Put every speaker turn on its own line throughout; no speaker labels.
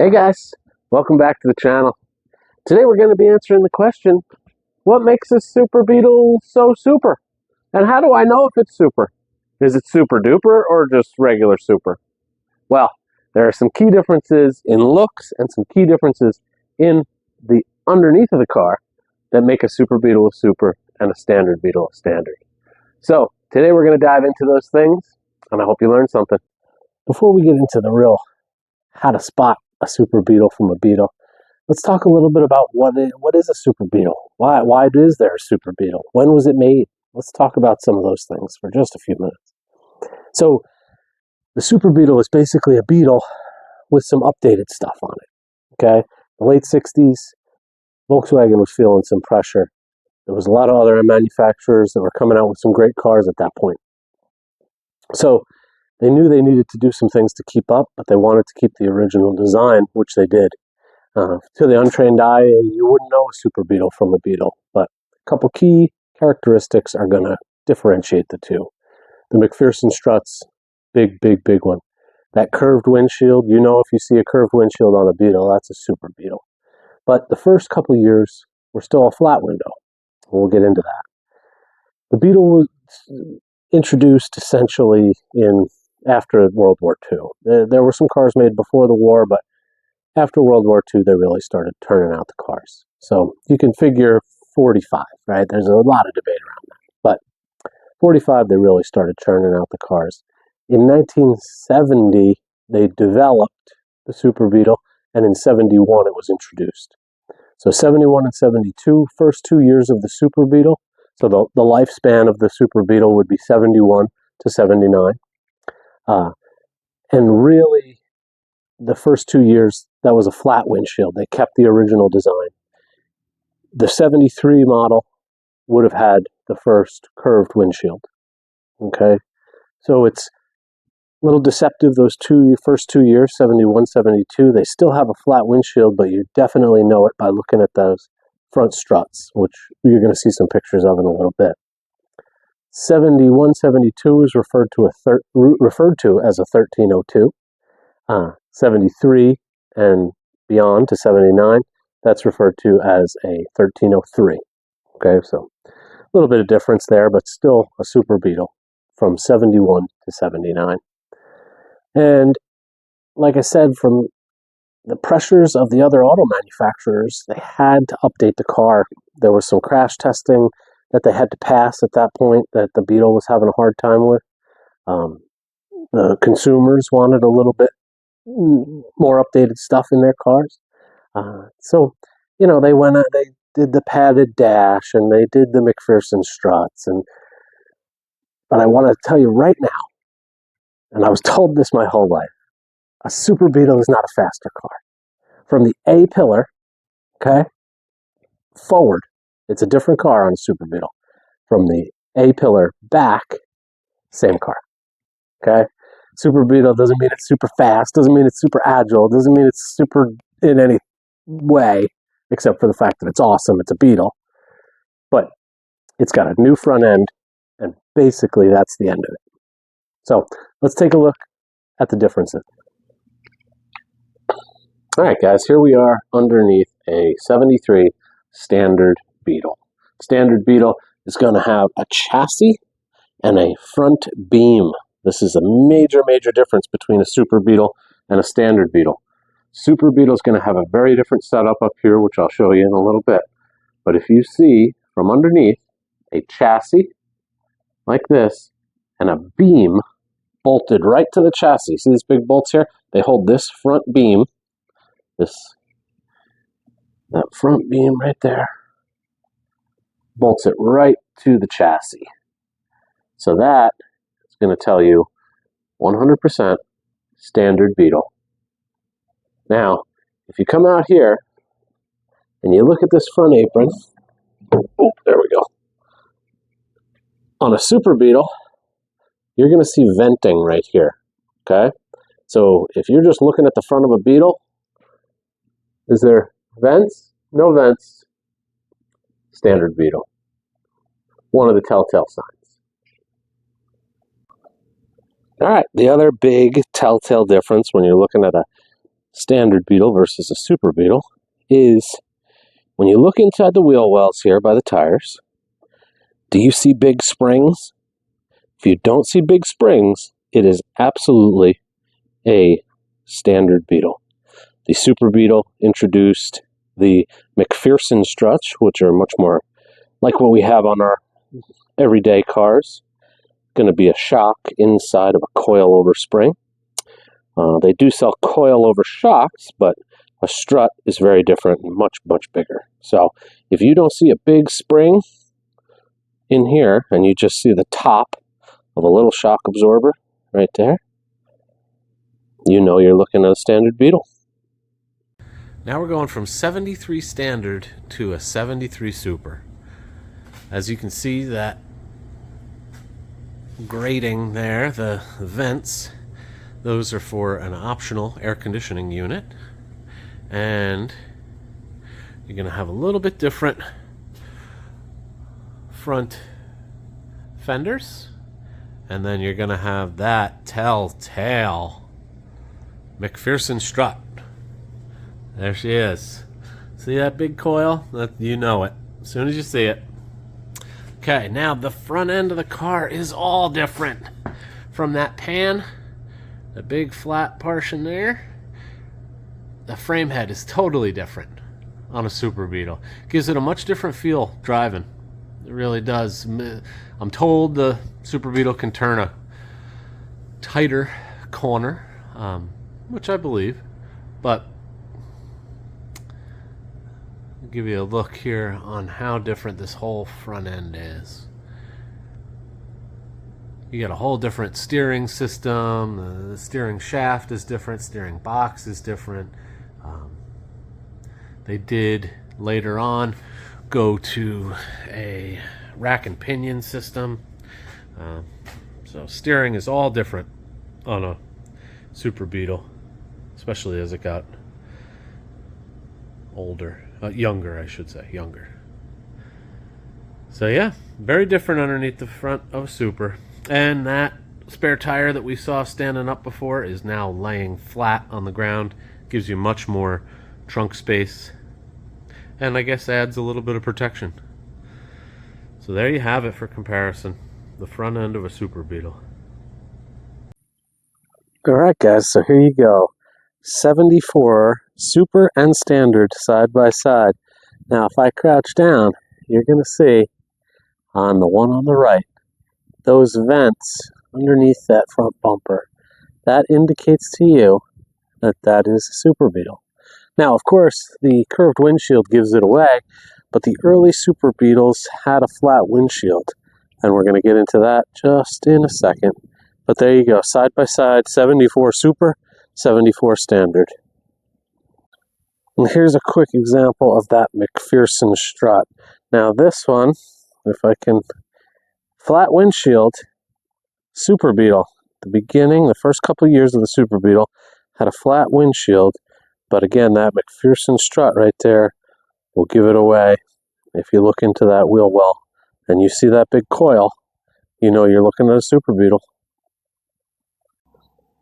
Hey guys, welcome back to the channel. Today we're going to be answering the question, what makes a Super Beetle so super? And how do I know if it's super? Is it super duper or just regular super? Well, there are some key differences in looks and some key differences in the underneath of the car that make a Super Beetle a super and a Standard Beetle a standard. So today we're going to dive into those things and I hope you learned something. Before we get into the real how to spot a Super Beetle from a Beetle, let's talk a little bit about what is a Super Beetle. Why is there a Super Beetle? When was it made? Let's talk about some of those things for just a few minutes. So the Super Beetle is basically a Beetle with some updated stuff on it. Okay, the late 60s, Volkswagen was feeling some pressure. There was a lot of other manufacturers that were coming out with some great cars at that point. So they knew they needed to do some things to keep up, but they wanted to keep the original design, which they did. To the untrained eye, you wouldn't know a Super Beetle from a Beetle, but a couple key characteristics are going to differentiate the two. The McPherson struts, big one. That curved windshield, you know, if you see a curved windshield on a Beetle, that's a Super Beetle. But the first couple years were still a flat window. We'll get into that. The Beetle was introduced essentially after World War II. There were some cars made before the war, but after World War II, they really started turning out the cars. So you can figure 45, right? There's a lot of debate around that. But 45, they really started churning out the cars. In 1970, they developed the Super Beetle, and in 71, it was introduced. So 71 and 72, first 2 years of the Super Beetle. So the lifespan of the Super Beetle would be 71 to 79. And really, the first 2 years, that was a flat windshield. They kept the original design. The 73 model would have had the first curved windshield. Okay, so it's a little deceptive those first 2 years, 71, 72. They still have a flat windshield, but you definitely know it by looking at those front struts, which you're going to see some pictures of in a little bit. 71, 72 is referred to as a 1302. 73 and beyond to 79, that's referred to as a 1303. Okay, so a little bit of difference there, but still a Super Beetle from 71 to 79. And like I said, from the pressures of the other auto manufacturers, they had to update the car. There was some crash testing that they had to pass at that point that the Beetle was having a hard time with. The consumers wanted a little bit more updated stuff in their cars. So, you know, they did the padded dash and they did the McPherson struts. But I want to tell you right now, and I was told this my whole life, a Super Beetle is not a faster car. From the A pillar, okay, forward, it's a different car on a Super Beetle. From the A pillar back, same car, okay? Super Beetle doesn't mean it's super fast, doesn't mean it's super agile, doesn't mean it's super in any way, except for the fact that it's awesome, it's a Beetle. But it's got a new front end, and basically that's the end of it. So let's take a look at the differences. All right, guys, here we are underneath a 73 Standard Beetle. Standard Beetle is going to have a chassis and a front beam. This is a major difference between a Super Beetle and a Standard Beetle. Super Beetle is going to have a very different setup up here, which I'll show you in a little bit. But if you see from underneath a chassis like this and a beam bolted right to the chassis. See these big bolts here? They hold this front beam, that front beam right there, bolts it right to the chassis. So that is going to tell you 100% Standard Beetle. Now, if you come out here and you look at this front apron, oh, there we go. On a Super Beetle, you're going to see venting right here, okay? So if you're just looking at the front of a Beetle, is there vents? No vents. Standard Beetle. One of the telltale signs. All right, the other big telltale difference when you're looking at a Standard Beetle versus a Super Beetle is when you look inside the wheel wells here by the tires, do you see big springs? If you don't see big springs, it is absolutely a Standard Beetle. The Super Beetle introduced the McPherson struts, which are much more like what we have on our everyday cars. Going to be a shock inside of a coil-over spring. They do sell coil-over shocks, but a strut is very different and much, much bigger. So if you don't see a big spring in here and you just see the top of a little shock absorber right there, you know you're looking at a Standard Beetle.
Now we're going from 73 Standard to a 73 Super. As you can see, that grating there, the vents, those are for an optional air conditioning unit. And you're going to have a little bit different front fenders. And then you're going to have that telltale McPherson strut. There she is. See that big coil? You know it as soon as you see it. Okay, now the front end of the car is all different. From that pan, the big flat portion there, the frame head is totally different on a Super Beetle. Gives it a much different feel driving. It really does. I'm told the Super Beetle can turn a tighter corner, which I believe, but I'll give you a look here on how different this whole front end is. You got a whole different steering system. The steering shaft is different. Steering box is different. They did later on go to a rack and pinion system. So steering is all different on a Super Beetle, especially as it got older. Younger, I should say. Younger. So yeah, very different underneath the front of a Super. And that spare tire that we saw standing up before is now laying flat on the ground. Gives you much more trunk space. And I guess adds a little bit of protection. So there you have it for comparison. The front end of a Super Beetle.
Alright guys, so here you go. 74 Super and Standard side by side. Now if I crouch down, you're going to see on the one on the right, those vents underneath that front bumper. That indicates to you that that is a Super Beetle. Now, of course, the curved windshield gives it away, but the early Super Beetles had a flat windshield, and we're going to get into that just in a second. But there you go, side by side, 74 Super, 74 Standard. And here's a quick example of that McPherson strut. Now this one, if I can, flat windshield, Super Beetle. The beginning, the first couple of years of the Super Beetle had a flat windshield, but again, that McPherson strut right there will give it away. If you look into that wheel well and you see that big coil, you know you're looking at a Super Beetle.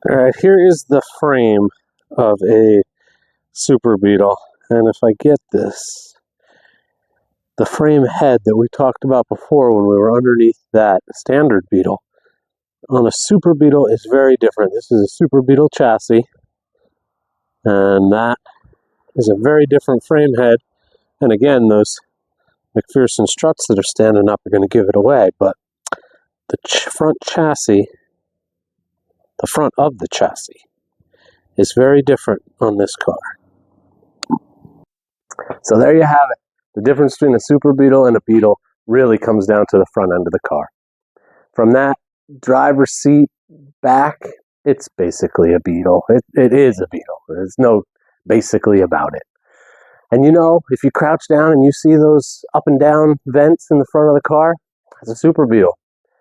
Alright, here is the frame of a Super Beetle, and if I get this, the frame head that we talked about before when we were underneath that Standard Beetle, on a Super Beetle is very different. This is a Super Beetle chassis, and that is a very different frame head. And again, those McPherson struts that are standing up are going to give it away, but the front chassis, the front of the chassis, is very different on this car. So there you have it. The difference between a Super Beetle and a Beetle really comes down to the front end of the car. From that driver's seat back, it's basically a Beetle. It is a Beetle. There's no basically about it. And you know, if you crouch down and you see those up and down vents in the front of the car, it's a Super Beetle.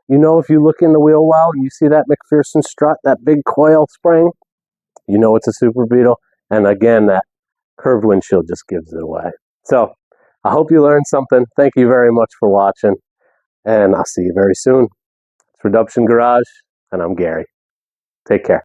You know, if you look in the wheel well, you see that McPherson strut, that big coil spring, you know it's a Super Beetle. And again, that curved windshield just gives it away. So, I hope you learned something. Thank you very much for watching, and I'll see you very soon. It's Redemption Garage, and I'm Gary. Take care.